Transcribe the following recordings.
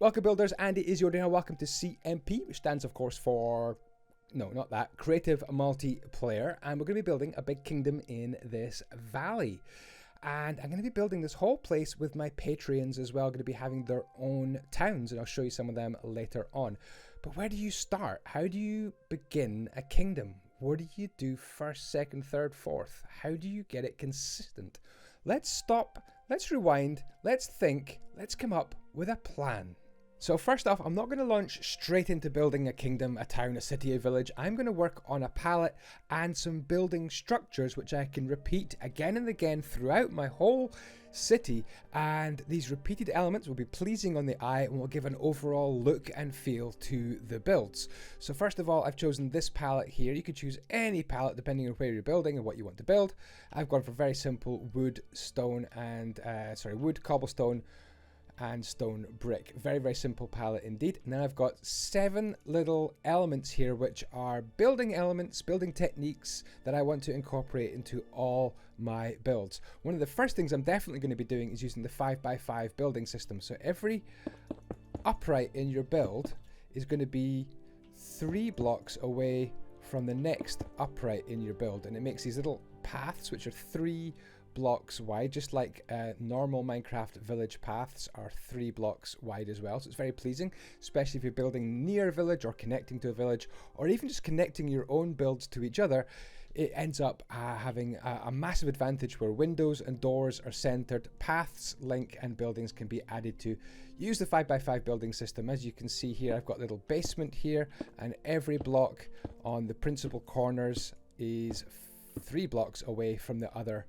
Welcome builders, Andyisyoda here. Welcome to CMP, which stands of course for, no, not that, Creative Multiplayer. And we're going to be building a big kingdom in this valley. And I'm going to be building this whole place with my Patreons as well. Going to be having their own towns, and I'll show you some of them later on. But where do you start? How do you begin a kingdom? What do you do first, second, third, fourth? How do you get it consistent? Let's stop, let's rewind, let's think, let's come up with a plan. So first off, I'm not going to launch straight into building a kingdom, a town, a city, a village. I'm going to work on a palette and some building structures which I can repeat again and again throughout my whole city, and these repeated elements will be pleasing on the eye and will give an overall look and feel to the builds. So first of all, I've chosen this palette here. You could choose any palette depending on where you're building and what you want to build. I've gone for very simple wood, stone and wood, cobblestone and stone brick. Very, very simple palette indeed. And then I've got 7 little elements here which are building elements, building techniques that I want to incorporate into all my builds. One of the first things I'm definitely going to be doing is using the 5x5 building system. So every upright in your build is going to be 3 blocks away from the next upright in your build, and it makes these little paths which are 3 blocks wide, just like normal Minecraft village paths are 3 blocks wide as well. So it's very pleasing, especially if you're building near a village or connecting to a village, or even just connecting your own builds to each other. It ends up having a massive advantage where windows and doors are centered, paths link, and buildings can be added to. Use the 5x5 building system. As you can see here, I've got a little basement here, and every block on the principal corners is 3 blocks away from the other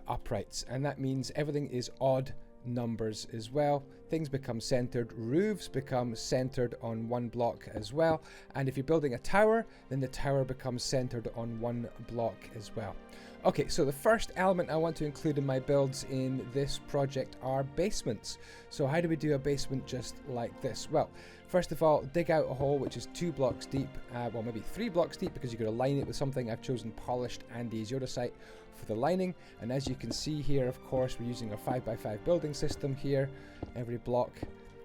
uprights, and that means everything is odd numbers as well. Things become centered, roofs become centered on 1 block as well, and if you're building a tower, then the tower becomes centered on 1 block as well. Okay, so the first element I want to include in my builds in this project are basements. So how do we do a basement just like this? Well, first of all, dig out a hole which is 2 blocks deep, well maybe 3 blocks deep because you've got to line it with something. I've chosen polished Andyisyoda site for the lining, and as you can see here, of course, we're using a 5x5 building system here. Every block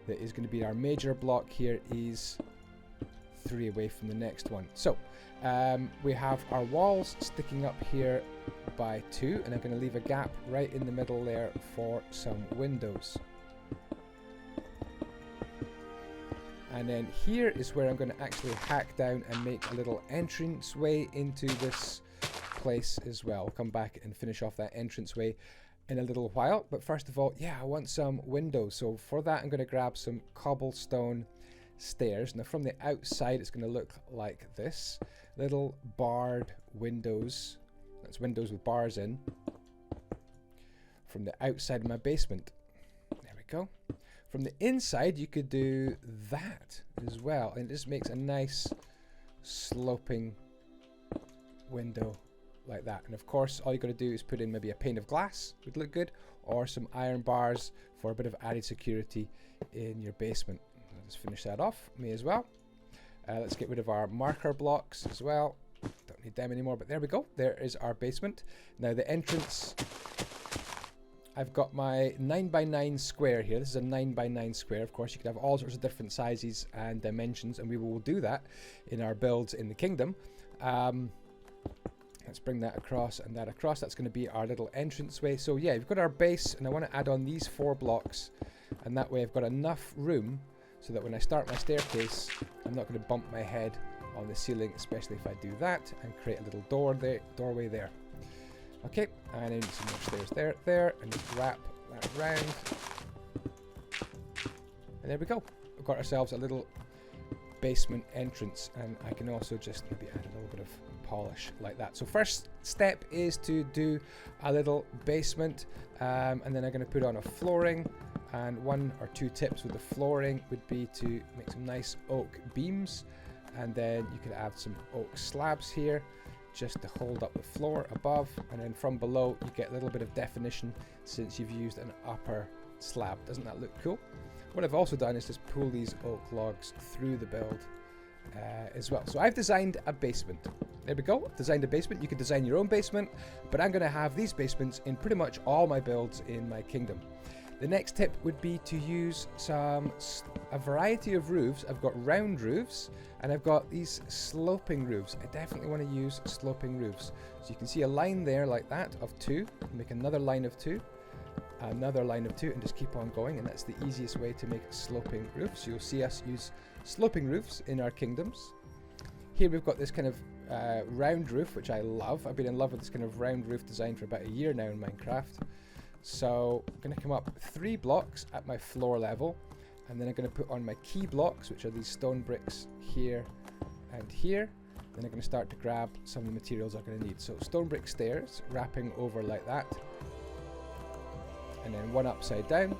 that is going to be our major block here is 3 away from the next one. So we have our walls sticking up here by 2, and I'm going to leave a gap right in the middle there for some windows. And then here is where I'm going to actually hack down and make a little entranceway into this place as well. I'll come back and finish off that entranceway in a little while, but first of all, yeah, I want some windows. So for that, I'm going to grab some cobblestone stairs. Now from the outside, it's going to look like this. Little barred windows. That's windows with bars in. From the outside of my basement. There we go. From the inside, you could do that as well, and it just makes a nice sloping window like that. And of course, all you got to do is put in maybe a pane of glass, would look good, or some iron bars for a bit of added security in your basement. I'll just finish that off, may as well. Let's get rid of our marker blocks as well. Don't need them anymore, but there we go. There is our basement. Now the entrance, I've got my 9x9 square here. This is a 9x9 square. Of course, you can have all sorts of different sizes and dimensions, and we will do that in our builds in the kingdom. Let's bring that across and that across. That's going to be our little entranceway. So yeah, we've got our base, and I want to add on these 4 blocks, and that way I've got enough room so that when I start my staircase, I'm not going to bump my head on the ceiling, especially if I do that, and create a little doorway there. Okay, and then some more stairs there, and just wrap that around. And there we go. We've got ourselves a little basement entrance, and I can also just maybe add a little bit of polish like that. So first step is to do a little basement, and then I'm going to put on a flooring, and 1 or 2 tips with the flooring would be to make some nice oak beams, and then you could add some oak slabs here just to hold up the floor above, and then from below you get a little bit of definition since you've used an upper slab. Doesn't that look cool? What I've also done is just pull these oak logs through the build as well. So I've designed a basement. There we go. I've designed a basement. You can design your own basement, but I'm going to have these basements in pretty much all my builds in my kingdom. The next tip would be to use a variety of roofs. I've got round roofs and I've got these sloping roofs. I definitely want to use sloping roofs. So you can see a line there like that of 2, make another line of 2, another line of 2, and just keep on going, and that's the easiest way to make sloping roofs. You'll see us use sloping roofs in our kingdoms. Here we've got this kind of round roof, which I love. I've been in love with this kind of round roof design for about a year now in Minecraft. So I'm going to come up 3 blocks at my floor level, and then I'm going to put on my key blocks, which are these stone bricks here and here. Then I'm going to start to grab some of the materials I'm going to need. So stone brick stairs wrapping over like that, and then 1 upside down,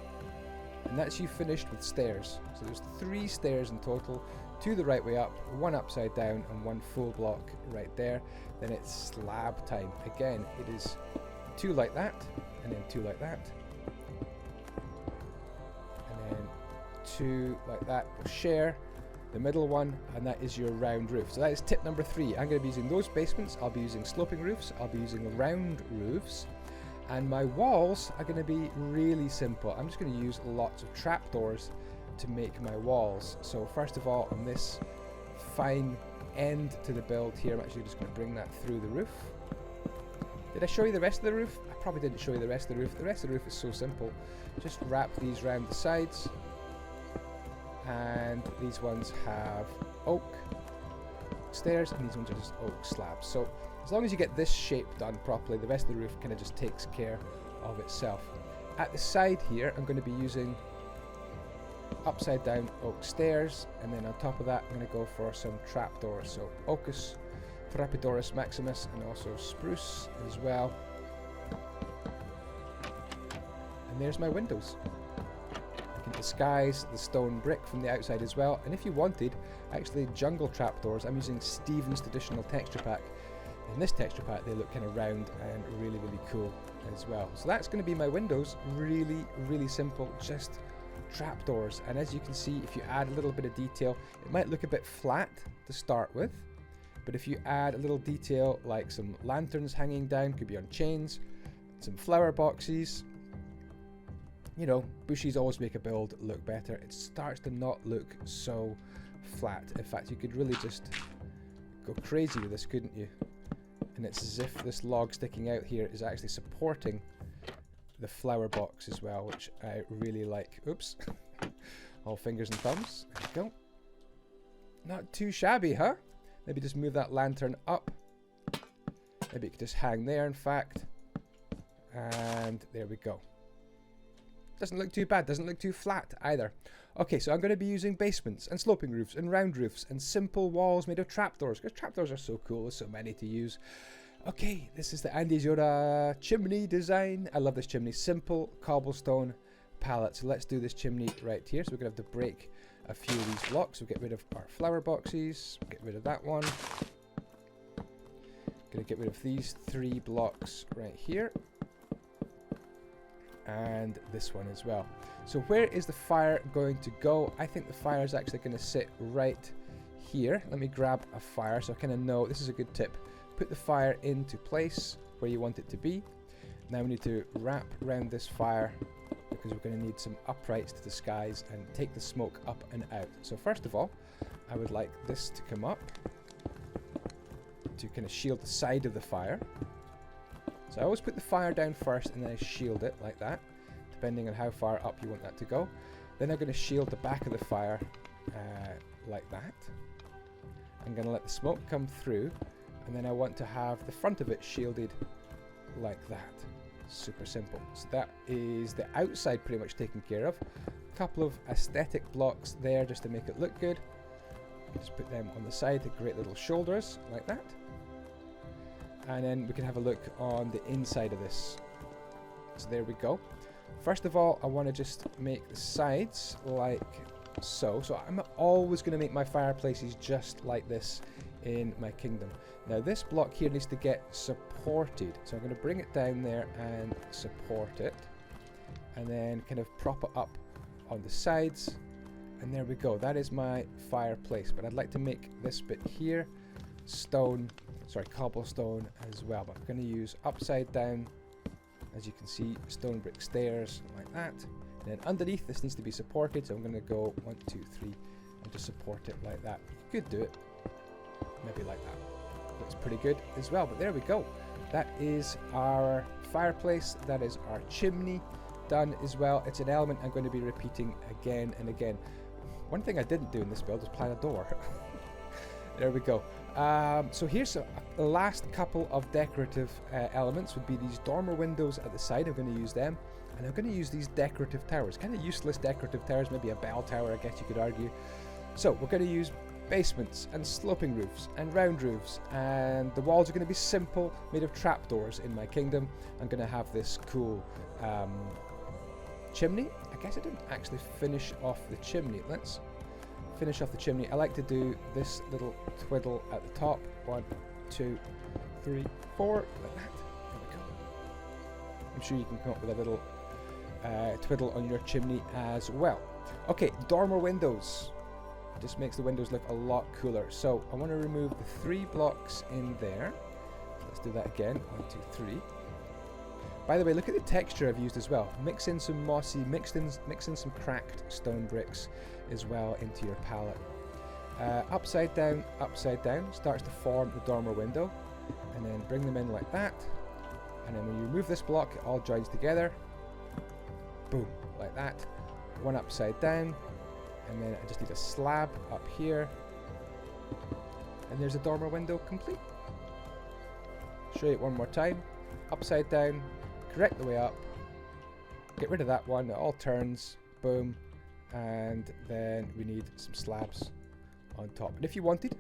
and that's you finished with stairs. So there's 3 stairs in total, 2 the right way up, 1 upside down, and 1 full block right there. Then it's slab time. Again, it is 2 like that, and then 2 like that, and then 2 like that. Share the middle one, and that is your round roof. So that is tip number 3. I'm going to be using those basements. I'll be using sloping roofs, I'll be using round roofs, and my walls are going to be really simple. I'm just going to use lots of trapdoors to make my walls. So first of all, on this fine end to the build here, I'm actually just going to bring that through the roof. Did I show you the rest of the roof? I probably didn't show you the rest of the roof. The rest of the roof is so simple. Just wrap these round the sides, and these ones have oak stairs, and these ones are just oak slabs. So as long as you get this shape done properly, the rest of the roof kind of just takes care of itself. At the side here, I'm going to be using upside down oak stairs, and then on top of that I'm going to go for some trapdoors. So Ocus, Thrapidorus Maximus, and also spruce as well. And there's my windows. I can disguise the stone brick from the outside as well, and if you wanted, actually jungle trapdoors. I'm using Steven's traditional texture pack. In this texture pack they look kind of round and really cool as well. So that's going to be my windows. Really simple, just trapdoors. And as you can see, if you add a little bit of detail, it might look a bit flat to start with, but if you add a little detail like some lanterns hanging down, could be on chains, some flower boxes, you know, bushes always make a build look better. It starts to not look so flat. In fact, you could really just go crazy with this, couldn't you? And it's as if this log sticking out here is actually supporting the flower box as well, which I really like. Oops. All fingers and thumbs. There we go. Not too shabby, huh? Maybe just move that lantern up. Maybe it could just hang there, in fact. And there we go. Doesn't look too bad. Doesn't look too flat either. Okay, so I'm going to be using basements and sloping roofs and round roofs and simple walls made of trapdoors, because trapdoors are so cool. There's so many to use. Okay, this is the Andyisyoda chimney design. I love this chimney. Simple cobblestone palette. So let's do this chimney right here. So we're going to have to break a few of these blocks. We'll get rid of our flower boxes. Get rid of that one. Going to get rid of these 3 blocks right here. And this one as well. So where is the fire going to go? I think the fire is actually going to sit right here. Let me grab a fire so I kind of know. This is a good tip. Put the fire into place where you want it to be. Now we need to wrap around this fire, because we're going to need some uprights to disguise and take the smoke up and out. So first of all, I would like this to come up to kind of shield the side of the fire. So I always put the fire down first and then I shield it like that, depending on how far up you want that to go. Then I'm going to shield the back of the fire like that. I'm going to let the smoke come through, and then I want to have the front of it shielded like that. Super simple. So that is the outside pretty much taken care of. A couple of aesthetic blocks there just to make it look good. Just put them on the side to create little shoulders like that. And then we can have a look on the inside of this. So there we go. First of all, I want to just make the sides like so. So I'm always going to make my fireplaces just like this in my kingdom. Now this block here needs to get supported. So I'm going to bring it down there and support it. And then kind of prop it up on the sides. And there we go. That is my fireplace. But I'd like to make this bit here cobblestone as well. But I'm going to use upside down, as you can see, stone brick stairs like that. And then underneath, this needs to be supported, so I'm going to go 1, 2, 3, and just support it like that. You could do it maybe like that. Looks pretty good as well, but there we go. That is our fireplace. That is our chimney done as well. It's an element I'm going to be repeating again and again. One thing I didn't do in this build was plan a door. There we go. So here's the last couple of decorative elements would be these dormer windows at the side. I'm going to use them. And I'm going to use these decorative towers. Kind of useless decorative towers. Maybe a bell tower, I guess you could argue. So we're going to use basements and sloping roofs and round roofs. And the walls are going to be simple, made of trapdoors in my kingdom. I'm going to have this cool chimney. I guess I didn't actually finish off the chimney. Let's finish off the chimney. I like to do this little twiddle at the top. 1, 2, 3, 4, like that. There we go. I'm sure you can come up with a little twiddle on your chimney as well. Okay, dormer windows. Just makes the windows look a lot cooler. So I want to remove the 3 blocks in there. So let's do that again. 1, 2, 3. By the way, look at the texture I've used as well. Mix in some mossy, mix in some cracked stone bricks as well into your palette. Upside down, starts to form the dormer window. And then bring them in like that. And then when you remove this block, it all joins together. Boom, like that. One upside down. And then I just need a slab up here. And there's a dormer window complete. Show you it one more time. Upside down. Correct the way up, get rid of that one, it all turns, boom, and then we need some slabs on top. And if you wanted,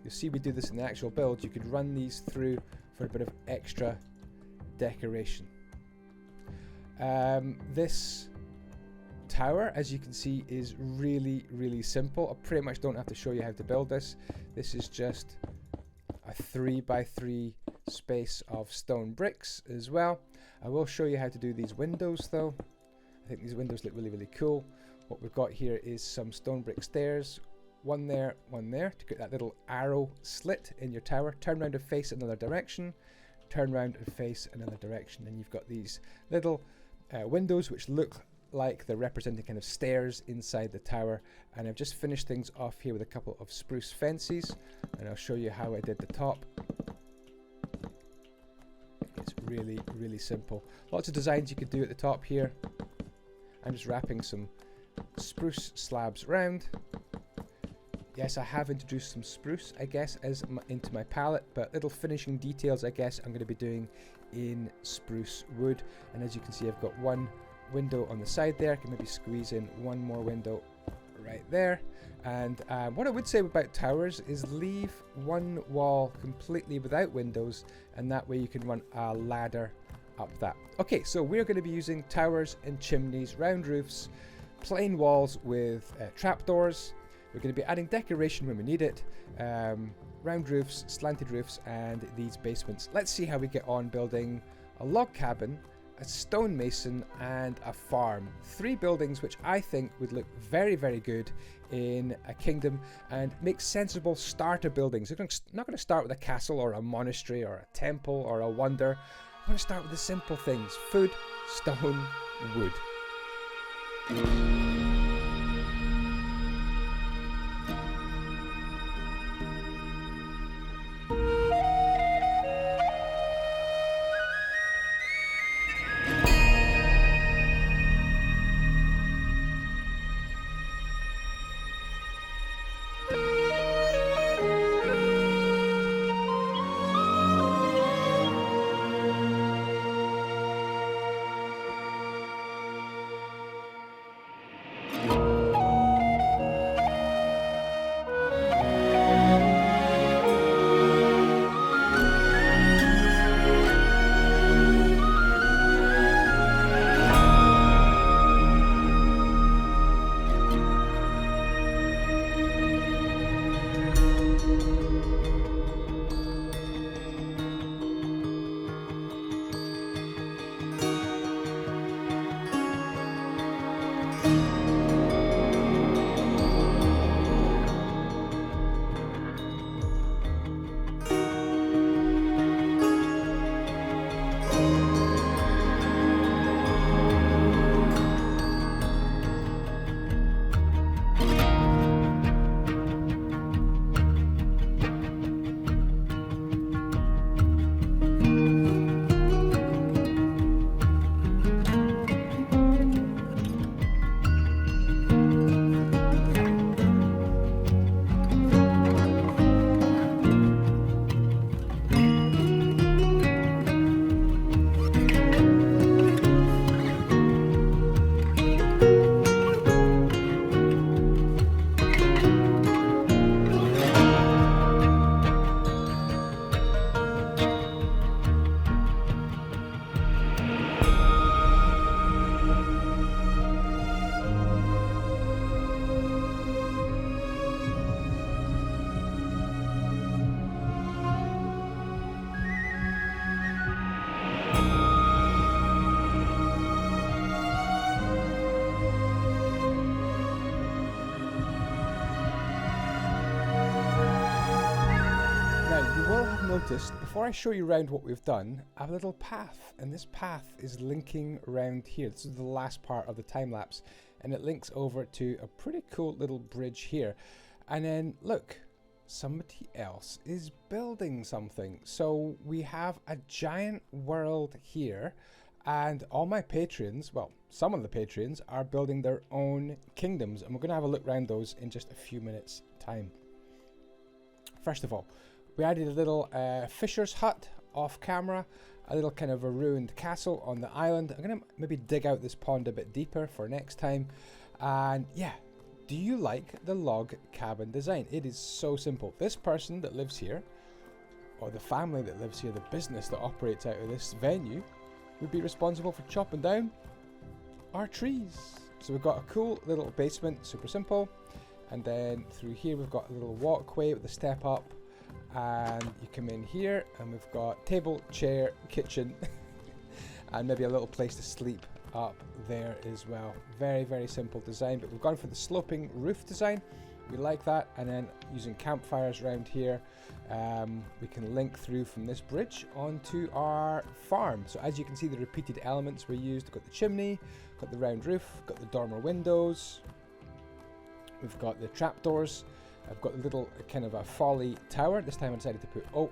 you'll see we do this in the actual build, you could run these through for a bit of extra decoration. This tower, as you can see, is really, really simple. I pretty much don't have to show you how to build this. This is just a 3x3 space of stone bricks as well. I will show you how to do these windows though. I think these windows look really, really cool. What we've got here is some stone brick stairs. One there to get that little arrow slit in your tower. Turn around and face another direction. Turn around and face another direction. And you've got these little windows which look like they're representing kind of stairs inside the tower. And I've just finished things off here with a couple of spruce fences. And I'll show you how I did the top. It's really, really simple. Lots of designs you could do at the top here. I'm just wrapping some spruce slabs around. Yes, I have introduced some spruce, I guess, into my palette, but little finishing details, I guess, I'm going to be doing in spruce wood. And as you can see, I've got one window on the side there. I can maybe squeeze in one more window right there. And what I would say about towers is leave one wall completely without windows, and that way you can run a ladder up that. Okay, so we're going to be using towers and chimneys, round roofs, plain walls with trapdoors. We're going to be adding decoration when we need it, round roofs, slanted roofs, and these basements. Let's see how we get on building a log cabin, a stonemason, and a farm. 3 buildings which I think would look very, very good in a kingdom and make sensible starter buildings. I'm not going to start with a castle or a monastery or a temple or a wonder. I'm going to start with the simple things: food, stone, wood. noticed, before I show you around what we've done, I have a little path, and this path is linking around here. This is the last part of the time lapse, and it links over to a pretty cool little bridge here. And then look, somebody else is building something. So we have a giant world here, and all my patrons, well, some of the patrons are building their own kingdoms, and we're going to have a look around those in just a few minutes time. First of all, we added a little fisher's hut off camera, a little kind of a ruined castle on the island. I'm going to maybe dig out this pond a bit deeper for next time. And yeah, do you like the log cabin design? It is so simple. This person that lives here, or the family that lives here, the business that operates out of this venue, would be responsible for chopping down our trees. So we've got a cool little basement, super simple. And then through here we've got a little walkway with a step up. And you come in here and we've got table, chair, kitchen, and maybe a little place to sleep up there as well. Very, very simple design, but we've gone for the sloping roof design. We like that. And then using campfires around here, we can link through from this bridge onto our farm. So as you can see, the repeated elements we used. We've got the chimney, got the round roof, got the dormer windows, we've got the trapdoors. I've got a little kind of a folly tower. This time I decided to put oak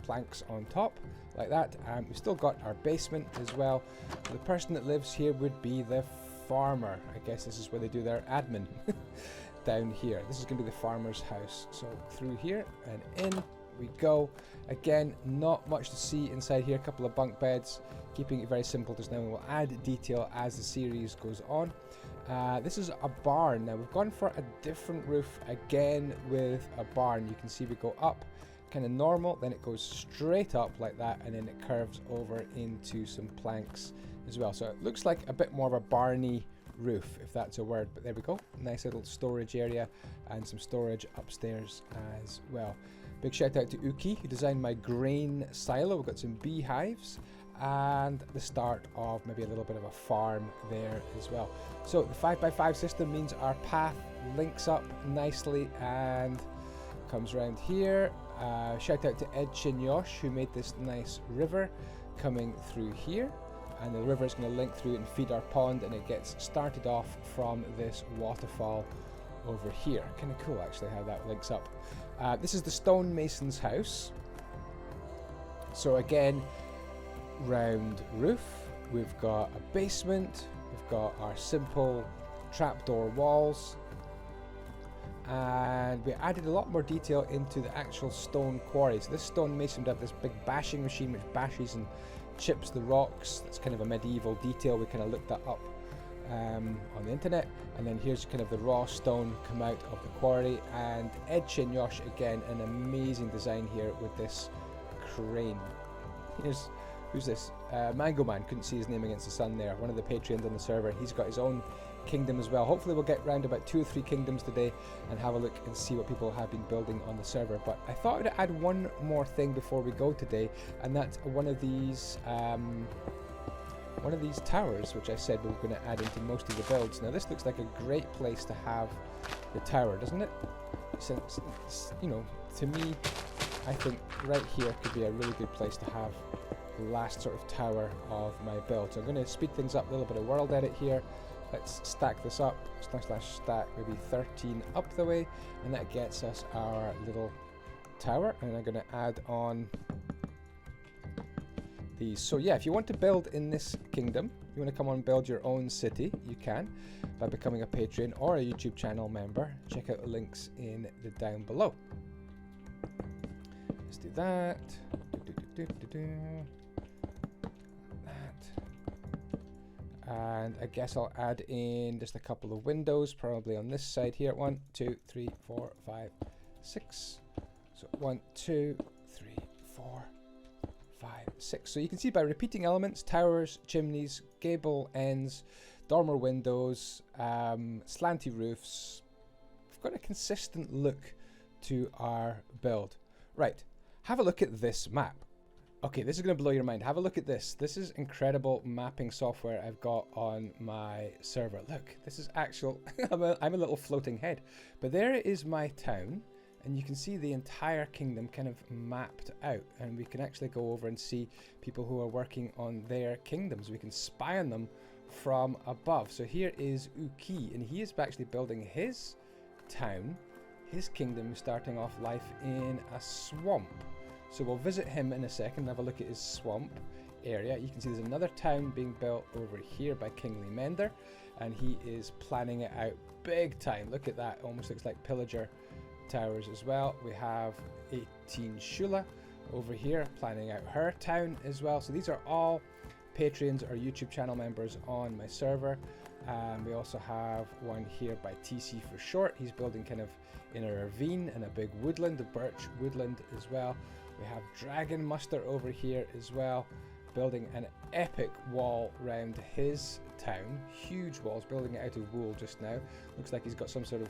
planks on top like that. And we've still got our basement as well. So the person that lives here would be the farmer. I guess this is where they do their admin down here. This is going to be the farmer's house. So through here and in we go. Again, not much to see inside here. A couple of bunk beds, keeping it very simple just now. We'll add detail as the series goes on. This is a barn. Now we've gone for a different roof again with a barn. You can see we go up kind of normal, then it goes straight up like that, and then it curves over into some planks as well. So it looks like a bit more of a barny roof, if that's a word, but there we go. Nice little storage area and some storage upstairs as well. Big shout out to Uki, who designed my grain silo. We've got some beehives and the start of maybe a little bit of a farm there as well. So the 5x5 system means our path links up nicely and comes around here. Shout out to Ed Chinyosh, who made this nice river coming through here, and the river is going to link through and feed our pond, and it gets started off from this waterfall over here. Kind of cool actually how that links up. This is the stonemason's house. So again, round roof, we've got a basement, we've got our simple trapdoor walls, and we added a lot more detail into the actual stone quarry. So this stonemason would have this big bashing machine which bashes and chips the rocks. That's kind of a medieval detail. We kind of looked that up on the internet. And then here's kind of the raw stone come out of the quarry. And Ed Chinyosh, again, an amazing design here with this crane. Here's, who's this? Mango Man, couldn't see his name against the sun there. One of the patrons on the server. He's got his own kingdom as well. Hopefully we'll get round about 2 or 3 kingdoms today and have a look and see what people have been building on the server. But I thought I'd add one more thing before we go today, and that's one of these towers, which I said we were going to add into most of the builds. Now this looks like a great place to have the tower, doesn't it? Since, you know, to me, I think right here could be a really good place to have the last sort of tower of my build. So I'm going to speed things up, a little bit of world edit here. Let's stack this up, /stack maybe 13 up the way, and that gets us our little tower. And I'm going to add on these. So yeah, if you want to build in this kingdom, you want to come on and build your own city, you can by becoming a patron or a YouTube channel member. Check out the links in the down below. Let's do that. And I guess I'll add in just a couple of windows, probably on this side here. 1, 2, 3, 4, 5, 6. So 1, 2, 3, 4, 5, 6. So you can see by repeating elements, towers, chimneys, gable ends, dormer windows, slanty roofs. We've got a consistent look to our build. Right, have a look at this map. Okay, this is going to blow your mind. Have a look at this. This is incredible mapping software I've got on my server. Look, this is actual... I'm a little floating head. But there is my town. And you can see the entire kingdom kind of mapped out, and we can actually go over and see people who are working on their kingdoms. We can spy on them from above. So here is Uki, and he is actually building his town, his kingdom, starting off life in a swamp. So we'll visit him in a second and have a look at his swamp area. You can see there's another town being built over here by Kingly Mender, and he is planning it out big time. Look at that, almost looks like pillager towers as well. We have 18 Shula over here planning out her town as well. So these are all patrons or YouTube channel members on my server. We also have one here by TC for short. He's building kind of in a ravine and a big woodland, a birch woodland as well. We have Dragon Muster over here as well, building an epic wall around his town. Huge walls, building it out of wool just now. Looks like he's got some sort of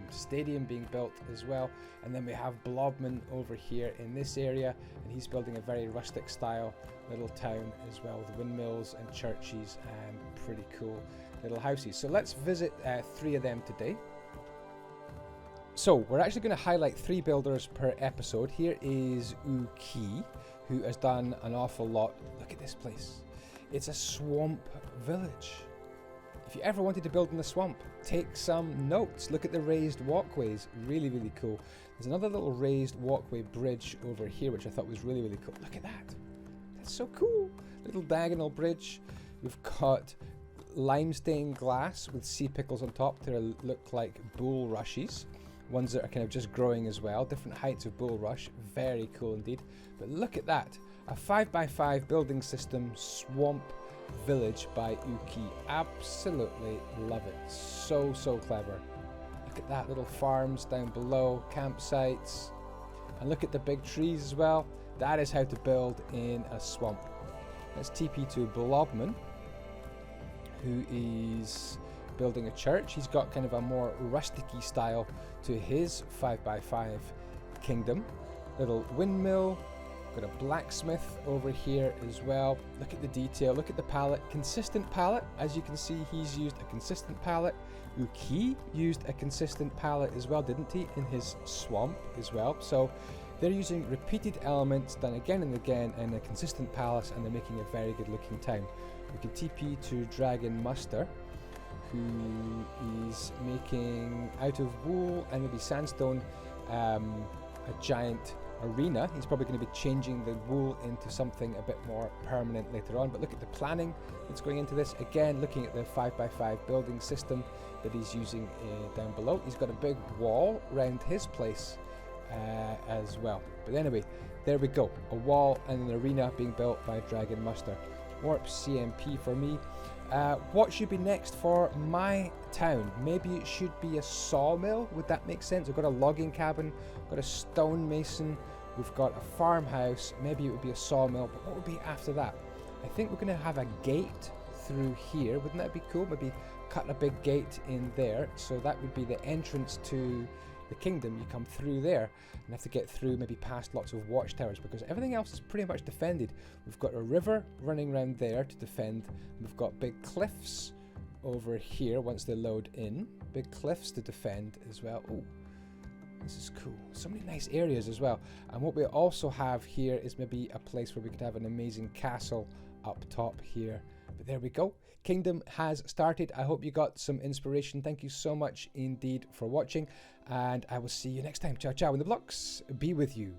stadium being built as well. And then we have Blobman over here in this area, and he's building a very rustic style little town as well, with windmills and churches and pretty cool little houses. So let's visit 3 of them today. So we're actually going to highlight 3 builders per episode. Here is Uki, who has done an awful lot. Look at this place. It's a swamp village. If you ever wanted to build in the swamp, take some notes. Look at the raised walkways. Really, really cool. There's another little raised walkway bridge over here, which I thought was really, really cool. Look at that. That's so cool. Little diagonal bridge. We've got limestone glass with sea pickles on top to look like bulrushes. Ones that are kind of just growing as well. Different heights of bulrush. Very cool indeed. But look at that. A 5x5 building system swamp village by Uki. Absolutely love it. So, so clever. Look at that. Little farms down below. Campsites. And look at the big trees as well. That is how to build in a swamp. Let's TP to Blobman, who is building a church. He's got kind of a more rusticy style to his 5x5 kingdom. Little windmill. Got a blacksmith over here as well. Look at the detail. Look at the palette. Consistent palette. As you can see, he's used a consistent palette. Uki used a consistent palette as well, didn't he, in his swamp as well. So they're using repeated elements done again and again in a consistent palette, and they're making a very good looking town. We can TP to Dragon Muster, who is making out of wool and maybe sandstone a giant arena. He's probably going to be changing the wool into something a bit more permanent later on. But look at the planning that's going into this. Again, looking at the 5x5 building system that he's using down below. He's got a big wall around his place as well. But anyway, there we go. A wall and an arena being built by Dragon Muster. Warp CMP for me. What should be next for my town? Maybe it should be a sawmill. Would that make sense? We've got a logging cabin, got a stonemason, we've got a farmhouse. Maybe it would be a sawmill, but what would be after that? I think we're going to have a gate through here. Wouldn't that be cool? Maybe cut a big gate in there. So that would be the entrance to the kingdom. You come through there and have to get through, maybe past lots of watchtowers, because everything else is pretty much defended. We've got a river running around there to defend. We've got big cliffs over here once they load in. Big cliffs to defend as well. Oh, this is cool. So many nice areas as well. And what we also have here is maybe a place where we could have an amazing castle up top here. But there we go. Kingdom has started. I hope you got some inspiration. Thank you so much indeed for watching, and I will see you next time. Ciao, ciao, and the blocks be with you.